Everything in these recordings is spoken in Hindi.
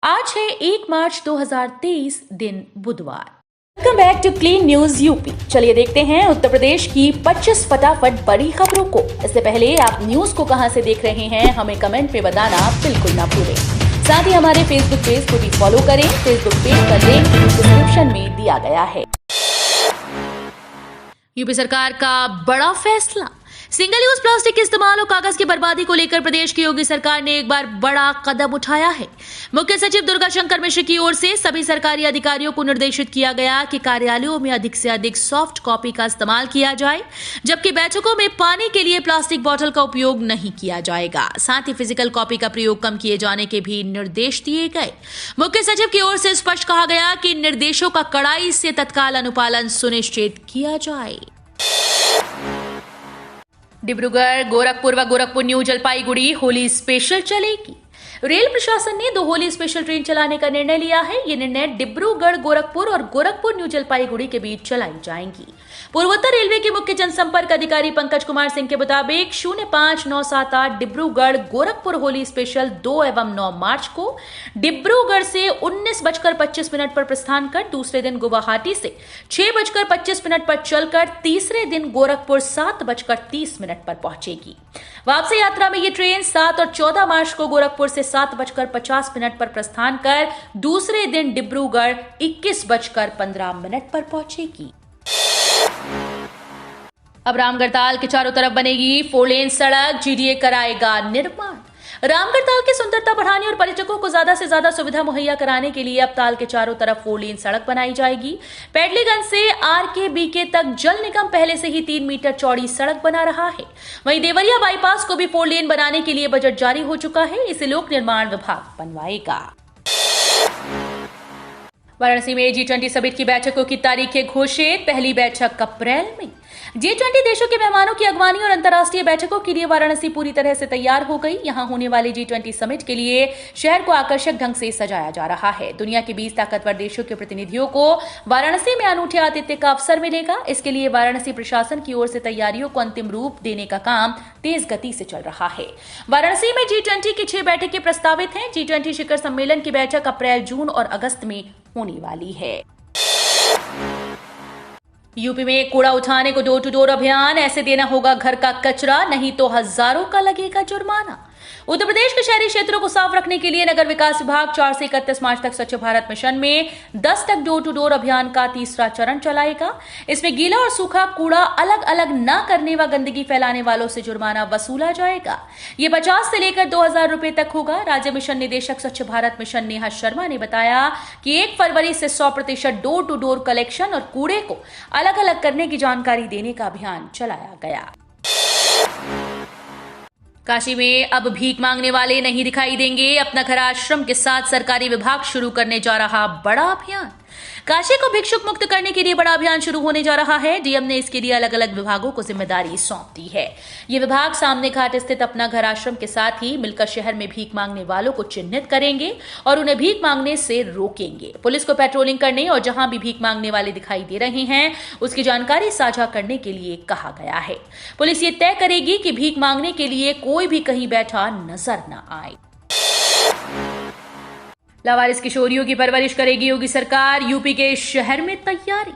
आज है 1 मार्च 2023 दिन बुधवार। Welcome back to clean news UP. चलिए देखते हैं उत्तर प्रदेश की 25 फटाफट बड़ी खबरों को। इससे पहले आप न्यूज को कहां से देख रहे हैं हमें कमेंट में बताना बिल्कुल ना भूलें। साथ ही हमारे फेसबुक पेज को भी फॉलो करें। फेसबुक पेज का लिंक डिस्क्रिप्शन में दिया गया है। यूपी सरकार का बड़ा फैसला। सिंगल यूज प्लास्टिक के इस्तेमाल और कागज की बर्बादी को लेकर प्रदेश की योगी सरकार ने एक बार बड़ा कदम उठाया है। मुख्य सचिव दुर्गा शंकर मिश्र की ओर से सभी सरकारी अधिकारियों को निर्देशित किया गया कि कार्यालयों में अधिक से अधिक सॉफ्ट कॉपी का इस्तेमाल किया जाए, जबकि बैठकों में पानी के लिए प्लास्टिक बोतल का उपयोग नहीं किया जाएगा। साथ ही फिजिकल कॉपी का प्रयोग कम किए जाने के भी निर्देश दिए गए। मुख्य सचिव की ओर से स्पष्ट कहा गया कि निर्देशों का कड़ाई से तत्काल अनुपालन सुनिश्चित किया जाए। डिब्रूगढ़, गोरखपुर व गोरखपुर न्यू जलपाईगुड़ी होली स्पेशल चलेगी। रेल प्रशासन ने 2 होली स्पेशल ट्रेन चलाने का निर्णय लिया है। ये निर्णय डिब्रूगढ़ गोरखपुर और गोरखपुर न्यू जलपाईगुड़ी के बीच चलाई जाएंगी। पूर्वोत्तर रेलवे के मुख्य जनसंपर्क अधिकारी पंकज कुमार सिंह के मुताबिक 05978 डिब्रूगढ़ गोरखपुर होली स्पेशल 2 एवं 9 मार्च को डिब्रूगढ़ से 19:25 पर प्रस्थान कर दूसरे दिन गुवाहाटी से 6:25 पर चलकर तीसरे दिन गोरखपुर 7:30 पर पहुंचेगी। वापसी यात्रा में ये ट्रेन 7 और 14 मार्च को गोरखपुर से 7:50 पर प्रस्थान कर दूसरे दिन डिब्रूगढ़ 21:15 पर पहुंचेगी। अब रामगढ़ताल के चारों तरफ बनेगी 4 लेन सड़क। जीडीए कराएगा निर्माण। रामगढ़ताल की सुंदरता बढ़ाने और पर्यटकों को ज्यादा से ज्यादा सुविधा मुहैया कराने के लिए अब ताल के चारों तरफ 4 लेन सड़क बनाई जाएगी। पैडलीगंज से आरकेबीके तक जल निगम पहले से ही 3 मीटर चौड़ी सड़क बना रहा है। वहीं देवरिया बाईपास को भी 4 लेन बनाने के लिए बजट जारी हो चुका है। इसे लोक निर्माण विभाग बनवाएगा। वाराणसी में G20 समिट की बैठकों की तारीखें घोषित। पहली बैठक अप्रैल में। G20 देशों के मेहमानों की अगवानी और अंतर्राष्ट्रीय बैठकों के लिए वाराणसी पूरी तरह से तैयार हो गई। यहां होने वाली G20 समिट के लिए शहर को आकर्षक ढंग से सजाया जा रहा है। दुनिया के 20 ताकतवर देशों के प्रतिनिधियों को वाराणसी में अनूठे आतिथ्य का अवसर मिलेगा। इसके लिए वाराणसी प्रशासन की ओर से तैयारियों को अंतिम रूप देने का काम तेज गति से चल रहा है। वाराणसी में G20 की 6 बैठकें प्रस्तावित हैं। G20 शिखर सम्मेलन की बैठक अप्रैल, जून और अगस्त में होने वाली है। यूपी में कूड़ा उठाने को डोर टू डोर अभियान। ऐसे देना होगा घर का कचरा, नहीं तो हजारों का लगेगा जुर्माना। उत्तर प्रदेश के शहरी क्षेत्रों को साफ रखने के लिए नगर विकास विभाग 4 से 31 मार्च तक स्वच्छ भारत मिशन में 10 तक डोर टू डोर अभियान का तीसरा चरण चलाएगा। इसमें गीला और सूखा कूड़ा अलग अलग न करने व गंदगी फैलाने वालों से जुर्माना वसूला जाएगा। ये 50 से लेकर 2000 रुपए तक होगा। राज्य मिशन निदेशक स्वच्छ भारत मिशन नेहा शर्मा ने बताया कि 1 फरवरी से 100% डोर टू डोर कलेक्शन और कूड़े को अलग अलग करने की जानकारी देने का अभियान चलाया गया। काशी में अब भीख मांगने वाले नहीं दिखाई देंगे। अपना घर आश्रम के साथ सरकारी विभाग शुरू करने जा रहा बड़ा अभियान। काशी को भिक्षुक मुक्त करने के लिए बड़ा अभियान शुरू होने जा रहा है। डीएम ने इसके लिए अलग अलग विभागों को जिम्मेदारी सौंप दी है। ये विभाग सामने घाट स्थित अपना घर आश्रम के साथ ही मिलकर शहर में भीख मांगने वालों को चिन्हित करेंगे और उन्हें भीख मांगने से रोकेंगे। पुलिस को पेट्रोलिंग करने और जहां भी भीख मांगने वाले दिखाई दे रहे हैं उसकी जानकारी साझा करने के लिए कहा गया है। पुलिस ये तय करेगी कि भीख मांगने के लिए कोई भी कहीं बैठा नजर न आए। लावारिस किशोरियों की परवरिश करेगी योगी सरकार। यूपी के शहर में तैयारी।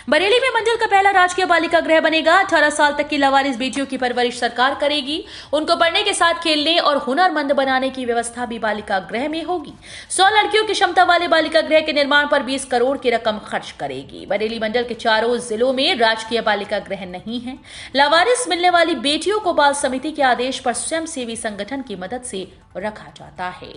बरेली में मंडल का पहला राजकीय बालिका गृह बनेगा। 18 साल तक की लावारिस बेटियों की परवरिश सरकार करेगी। उनको पढ़ने के साथ खेलने और हुनरमंद बनाने की व्यवस्था भी बालिका गृह में होगी। 100 लड़कियों की क्षमता वाले बालिका गृह के निर्माण पर 20 करोड़ की रकम खर्च करेगी। बरेली मंडल के चारों जिलों में राजकीय बालिका गृह नहीं है। लावारिस मिलने वाली बेटियों को बाल समिति के आदेश पर स्वयंसेवी संगठन की मदद से रखा जाता है।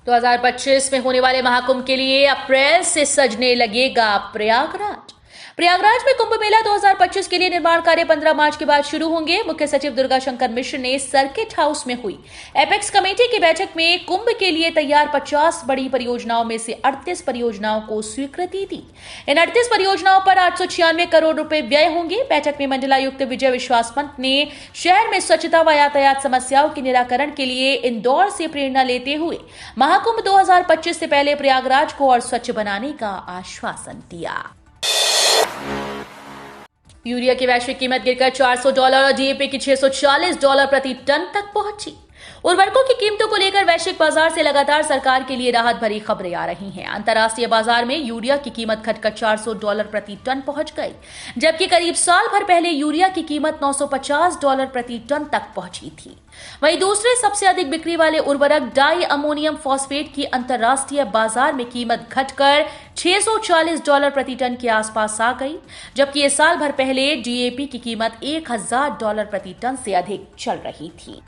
2025 में होने वाले महाकुंभ के लिए अप्रैल से सजने लगेगा प्रयागराज। प्रयागराज में कुंभ मेला 2025 के लिए निर्माण कार्य 15 मार्च के बाद शुरू होंगे। मुख्य सचिव दुर्गा शंकर मिश्र ने सर्किट हाउस में हुई एपेक्स कमेटी की बैठक में कुंभ के लिए तैयार 50 बड़ी परियोजनाओं में से 38 परियोजनाओं को स्वीकृति दी। इन 38 परियोजनाओं पर 896 करोड़ रुपए व्यय होंगे। बैठक में मंडलायुक्त विजय विश्वास पंत ने शहर में स्वच्छता व यातायात समस्याओं के निराकरण के लिए इंदौर से प्रेरणा लेते हुए महाकुंभ 2025 से पहले प्रयागराज को और स्वच्छ बनाने का आश्वासन दिया। यूरिया की वैश्विक कीमत गिरकर $400 और डीएपी की $640 प्रति टन तक पहुंची। उर्वरकों की कीमतों को लेकर वैश्विक बाजार से लगातार सरकार के लिए राहत भरी खबरें आ रही हैं। अंतर्राष्ट्रीय बाजार में यूरिया की कीमत घटकर $400 प्रति टन पहुंच गई, जबकि करीब साल भर पहले यूरिया की कीमत $950 प्रति टन तक पहुंची थी। वहीं दूसरे सबसे अधिक बिक्री वाले उर्वरक डाई अमोनियम फॉस्फेट की अंतर्राष्ट्रीय बाजार में कीमत घटकर $640 प्रति टन के आसपास आ गई, जबकि ये साल भर पहले डीएपी की कीमत $1000 प्रति टन से अधिक चल रही थी।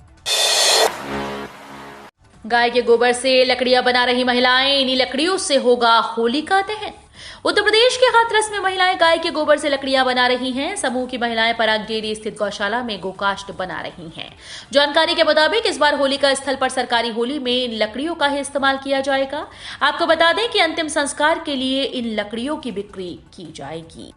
गाय के गोबर से लकड़ियां बना रही महिलाएं, इन्हीं लकड़ियों से होगा होली का दहन। उत्तर प्रदेश के हाथरस में महिलाएं गाय के गोबर से लकड़ियां बना रही हैं। समूह की महिलाएं पराग डेयरी स्थित गौशाला में गोकाष्ठ बना रही हैं। जानकारी के मुताबिक इस बार होलिका स्थल पर सरकारी होली में इन लकड़ियों का ही इस्तेमाल किया जाएगा। आपको बता दें कि अंतिम संस्कार के लिए इन लकड़ियों की बिक्री की जाएगी।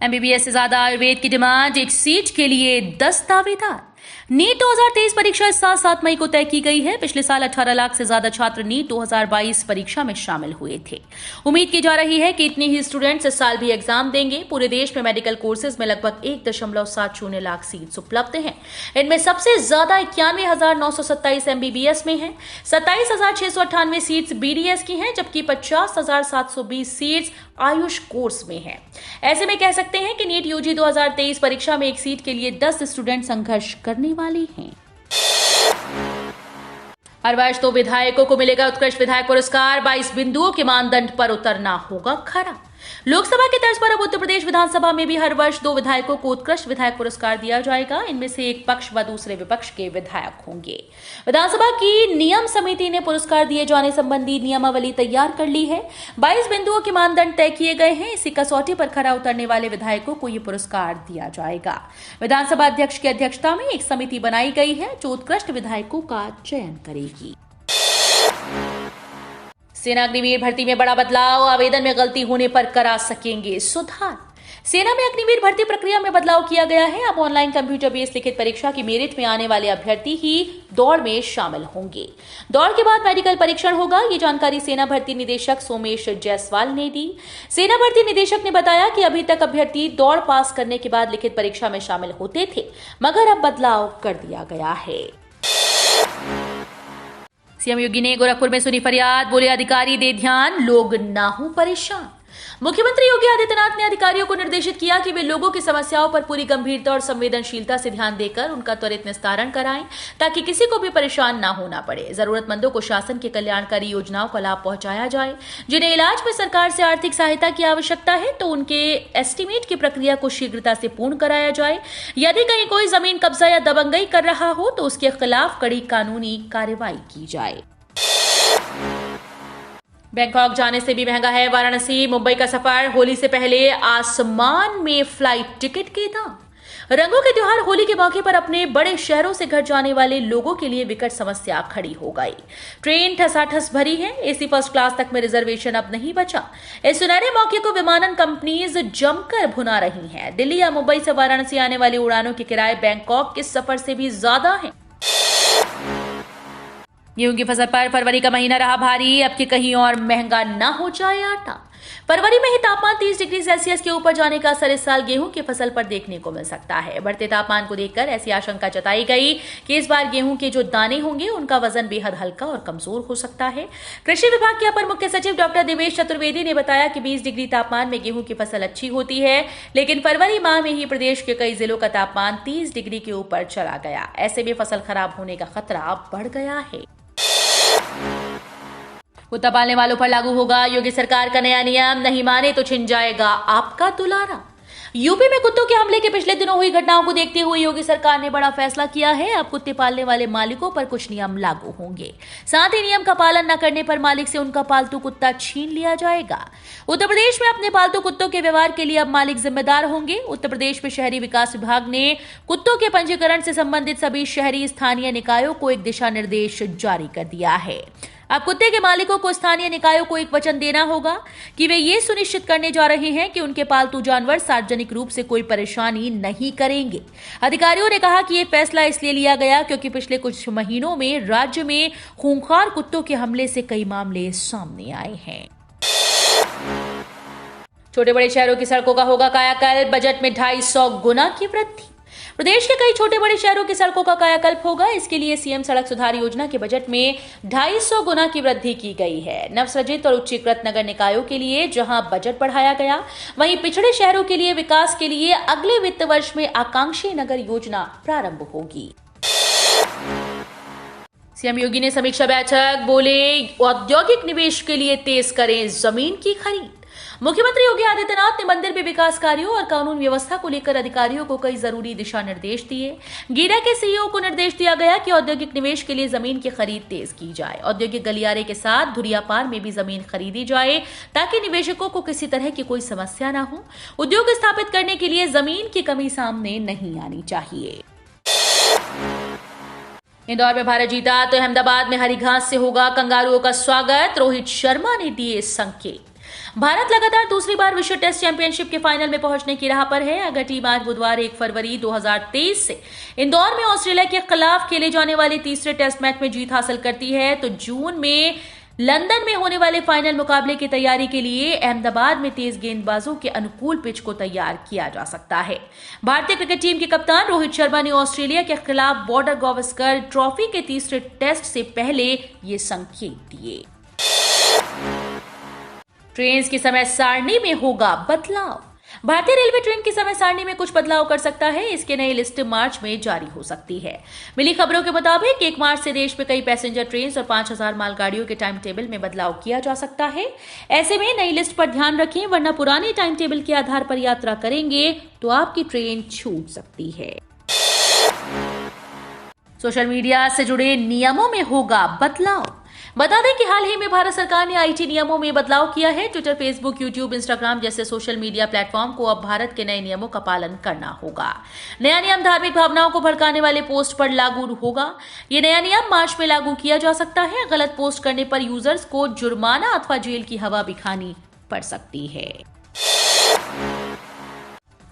एमबीबीएस से ज्यादा आयुर्वेद की डिमांड, एक सीट के लिए 10 दावेदार। नीट 2023 परीक्षा इस साल 7 मई को तय की गई है। पिछले साल 18 लाख से ज्यादा छात्र नीट 2022 परीक्षा में शामिल हुए थे। उम्मीद की जा रही है कि इतने ही स्टूडेंट्स इस साल भी एग्जाम देंगे। पूरे देश में मेडिकल कोर्सेज में लगभग 1.70 लाख सीट्स उपलब्ध हैं। इनमें सबसे ज्यादा 91,927 एमबीबीएस में है, 27,698 सीट्स बीडीएस की हैं, जबकि 50,720 सीट्स आयुष कोर्स में है। ऐसे में कह सकते हैं कि नीट यूजी 2023 परीक्षा में एक सीट के लिए 10 स्टूडेंट संघर्ष करने वाले हैं। हर वर्ष 2 विधायकों को मिलेगा उत्कृष्ट विधायक पुरस्कार। 22 बिंदुओं के मानदंड पर उतरना होगा खरा। लोकसभा की तर्ज पर अब उत्तर प्रदेश विधानसभा में भी हर वर्ष 2 विधायकों को उत्कृष्ट विधायक पुरस्कार दिया जाएगा। इनमें से एक पक्ष व दूसरे विपक्ष के विधायक होंगे। विधानसभा की नियम समिति ने पुरस्कार दिए जाने संबंधी नियमावली तैयार कर ली है। 22 बिंदुओं के मानदंड तय किए गए हैं। इसी कसौटी पर खरा उतरने वाले विधायकों को यह पुरस्कार दिया जाएगा। विधानसभा अध्यक्ष की अध्यक्षता में एक समिति बनाई गई है जो उत्कृष्ट विधायकों का चयन करेगी। सेना अग्निवीर भर्ती में बड़ा बदलाव, आवेदन में गलती होने पर करा सकेंगे सुधार। सेना में अग्निवीर भर्ती प्रक्रिया में बदलाव किया गया है। अब ऑनलाइन कंप्यूटर बेस्ड लिखित परीक्षा की मेरिट में आने वाले अभ्यर्थी ही दौड़ में शामिल होंगे। दौड़ के बाद मेडिकल परीक्षण होगा। ये जानकारी सेना भर्ती निदेशक सोमेश जायसवाल ने दी। सेना भर्ती निदेशक ने बताया कि अभी तक अभ्यर्थी दौड़ पास करने के बाद लिखित परीक्षा में शामिल होते थे, मगर अब बदलाव कर दिया गया है। सीएम योगी ने गोरखपुर में सुनी फरियाद, बोले अधिकारी दे ध्यान, लोग ना हो परेशान। मुख्यमंत्री योगी आदित्यनाथ ने अधिकारियों को निर्देशित किया कि वे लोगों की समस्याओं पर पूरी गंभीरता और संवेदनशीलता से ध्यान देकर उनका त्वरित निस्तारण कराएं, ताकि किसी को भी परेशान ना होना पड़े। जरूरतमंदों को शासन की कल्याणकारी योजनाओं का लाभ पहुंचाया जाए। जिन्हें इलाज में सरकार से आर्थिक सहायता की आवश्यकता है तो उनके एस्टीमेट की प्रक्रिया को शीघ्रता से पूर्ण कराया जाए। यदि कहीं कोई जमीन कब्जा या दबंगई कर रहा हो तो उसके खिलाफ कड़ी कानूनी कार्रवाई की जाए। बैंकॉक जाने से भी महंगा है वाराणसी मुंबई का सफर। होली से पहले आसमान में फ्लाइट टिकट के दाम। रंगों के त्योहार होली के मौके पर अपने बड़े शहरों से घर जाने वाले लोगों के लिए विकट समस्या खड़ी हो गई। ट्रेन ठसाठस भरी है। एसी फर्स्ट क्लास तक में रिजर्वेशन अब नहीं बचा। इस सुनहरे मौके को विमानन कंपनीज जमकर भुना रही हैं। दिल्ली या मुंबई से वाराणसी आने वाली उड़ानों के किराए बैंकॉक के सफर से भी ज्यादा हैं। गेहूं की फसल पर फरवरी का महीना रहा भारी। अब कि कहीं और महंगा ना हो जाए आटा। फरवरी में ही तापमान 30 डिग्री सेल्सियस के ऊपर जाने का असर इस साल गेहूं की फसल पर देखने को मिल सकता है। बढ़ते तापमान को देखकर ऐसी आशंका जताई गई कि इस बार गेहूं के जो दाने होंगे उनका वजन बेहद हल्का और कमजोर हो सकता है। कृषि विभाग के अपर मुख्य सचिव डॉक्टर देवेश चतुर्वेदी ने बताया कि 20 डिग्री तापमान में गेहूं की फसल अच्छी होती है, लेकिन फरवरी माह में ही प्रदेश के कई जिलों का तापमान 30 डिग्री के ऊपर चला गया। ऐसे में फसल खराब होने का खतरा बढ़ गया है। कुत्ता पालने वालों पर लागू होगा योगी सरकार का नया नियम, नहीं माने तो छिन जाएगा आपका दुलारा। यूपी में कुत्तों के हमले के पिछले दिनों हुई घटनाओं को देखते हुए योगी सरकार ने बड़ा फैसला किया है। अब कुत्ते पालने वाले मालिकों पर कुछ नियम लागू होंगे। साथ ही नियम का पालन न करने पर मालिक से उनका पालतू कुत्ता छीन लिया जाएगा। उत्तर प्रदेश में अपने पालतू कुत्तों के व्यवहार के लिए अब मालिक जिम्मेदार होंगे। उत्तर प्रदेश में शहरी विकास विभाग ने कुत्तों के पंजीकरण से संबंधित सभी शहरी स्थानीय निकायों को एक दिशा निर्देश जारी कर दिया है। अब कुत्ते के मालिकों को स्थानीय निकायों को एक वचन देना होगा कि वे ये सुनिश्चित करने जा रहे हैं कि उनके पालतू जानवर सार्वजनिक रूप से कोई परेशानी नहीं करेंगे। अधिकारियों ने कहा कि ये फैसला इसलिए लिया गया क्योंकि पिछले कुछ महीनों में राज्य में खूंखार कुत्तों के हमले से कई मामले सामने आए हैं। छोटे बड़े शहरों की सड़कों का होगा कायाकल्प, बजट में 250 गुना की वृद्धि। प्रदेश के कई छोटे बड़े शहरों की सड़कों का कायाकल्प होगा। इसके लिए सीएम सड़क सुधार योजना के बजट में 250 गुना की वृद्धि की गई है। नवसृजित और उच्चीकृत नगर निकायों के लिए जहां बजट बढ़ाया गया, वहीं पिछड़े शहरों के लिए विकास के लिए अगले वित्त वर्ष में आकांक्षी नगर योजना प्रारंभ होगी। सीएम योगी ने समीक्षा बैठक, बोले औद्योगिक निवेश के लिए तेज करें जमीन की खरीद। मुख्यमंत्री योगी आदित्यनाथ ने मंदिर में विकास कार्यों और कानून व्यवस्था को लेकर अधिकारियों को कई जरूरी दिशा निर्देश दिए। गीरा के सीईओ को निर्देश दिया गया कि औद्योगिक निवेश के लिए जमीन की खरीद तेज की जाए। औद्योगिक गलियारे के साथ धुरियापार में भी जमीन खरीदी जाए ताकि निवेशकों को किसी तरह की कोई समस्या न हो। उद्योग स्थापित करने के लिए जमीन की कमी सामने नहीं आनी चाहिए। इंदौर में भारत जीता तो अहमदाबाद में हरी घास से होगा कंगारुओं का स्वागत, रोहित शर्मा ने दिए संकेत। भारत लगातार दूसरी बार विश्व टेस्ट चैंपियनशिप के फाइनल में पहुंचने की राह पर है। अगर टीम आज बुधवार 1 फरवरी 2023 से इंदौर में ऑस्ट्रेलिया के खिलाफ खेले जाने वाले तीसरे टेस्ट मैच में जीत हासिल करती है तो जून में लंदन में होने वाले फाइनल मुकाबले की तैयारी के लिए अहमदाबाद में तेज गेंदबाजों के अनुकूल पिच को तैयार किया जा सकता है। भारतीय क्रिकेट टीम के कप्तान रोहित शर्मा ने ऑस्ट्रेलिया के खिलाफ बॉर्डर गावस्कर ट्रॉफी के तीसरे टेस्ट से पहले ये संकेत दिए। ट्रेन की समय सारणी में होगा बदलाव। भारतीय रेलवे ट्रेन की समय सारणी में कुछ बदलाव कर सकता है। इसके नई लिस्ट मार्च में जारी हो सकती है। मिली खबरों के मुताबिक 1 मार्च से देश में कई पैसेंजर ट्रेन और 5000 मालगाड़ियों के टाइम टेबल में बदलाव किया जा सकता है। ऐसे में नई लिस्ट पर ध्यान रखें, वरना पुराने टाइम टेबल के आधार पर यात्रा करेंगे तो आपकी ट्रेन छूट सकती है। सोशल मीडिया से जुड़े नियमों में होगा बदलाव। बता दें कि हाल ही में भारत सरकार ने आईटी नियमों में बदलाव किया है। ट्विटर, फेसबुक, यूट्यूब, इंस्टाग्राम जैसे सोशल मीडिया प्लेटफॉर्म को अब भारत के नए नियमों का पालन करना होगा। नया नियम धार्मिक भावनाओं को भड़काने वाले पोस्ट पर लागू होगा। ये नया नियम मार्च में लागू किया जा सकता है। गलत पोस्ट करने पर यूजर्स को जुर्माना अथवा जेल की हवा भी खानी पड़ सकती है।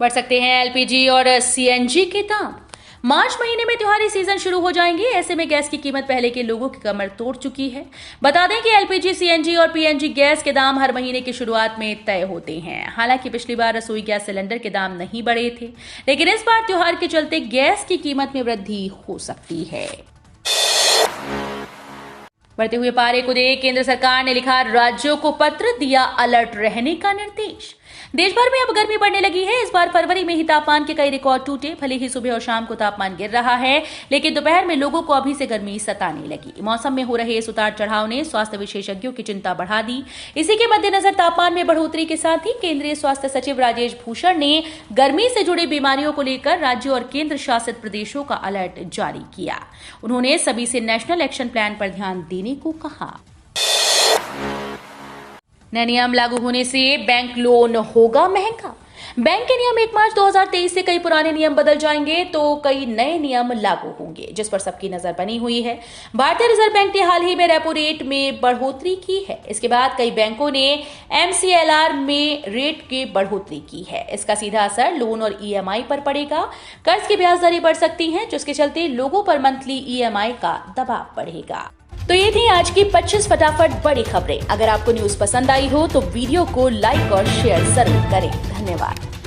बढ़ सकते हैं एलपीजी और सीएनजी के दाम। मार्च महीने में त्योहारी सीजन शुरू हो जाएंगे। ऐसे में गैस की कीमत पहले के लोगों की कमर तोड़ चुकी है। बता दें कि एलपीजी, सीएनजी और पीएनजी गैस के दाम हर महीने की शुरुआत में तय होते हैं। हालांकि पिछली बार रसोई गैस सिलेंडर के दाम नहीं बढ़े थे, लेकिन इस बार त्योहार के चलते गैस की कीमत में वृद्धि हो सकती है। बढ़ते हुए पारे को देख केंद्र सरकार ने लिखा राज्यों को पत्र, दिया अलर्ट रहने का निर्देश। देश भर में अब गर्मी बढ़ने लगी है। इस बार फरवरी में ही तापमान के कई रिकॉर्ड टूटे। भले ही सुबह और शाम को तापमान गिर रहा है, लेकिन दोपहर में लोगों को अभी से गर्मी सताने लगी। मौसम में हो रहे इस उतार चढ़ाव ने स्वास्थ्य विशेषज्ञों की चिंता बढ़ा दी। इसी के मद्देनजर तापमान में बढ़ोतरी के साथ ही केंद्रीय स्वास्थ्य सचिव राजेश भूषण ने गर्मी से जुड़ी बीमारियों को लेकर राज्यों और केंद्र शासित प्रदेशों का अलर्ट जारी किया। उन्होंने सभी से नेशनल एक्शन प्लान पर ध्यान देने को कहा। नए नियम लागू होने से बैंक लोन होगा महंगा। बैंक के नियम 1 मार्च 2023 से कई पुराने नियम बदल जाएंगे तो कई नए नियम लागू होंगे, जिस पर सबकी नजर बनी हुई है। भारतीय रिजर्व बैंक ने हाल ही में रेपो रेट में बढ़ोतरी की है। इसके बाद कई बैंकों ने एमसीएलआर में रेट की बढ़ोतरी की है। इसका सीधा असर लोन और ईएमआई पर पड़ेगा। कर्ज की ब्याज दरें बढ़ सकती हैं, जिसके चलते लोगों पर मंथली ईएमआई का दबाव बढ़ेगा। तो ये थी आज की 25 फटाफट बड़ी खबरें। अगर आपको न्यूज पसंद आई हो तो वीडियो को लाइक और शेयर जरूर करें। धन्यवाद।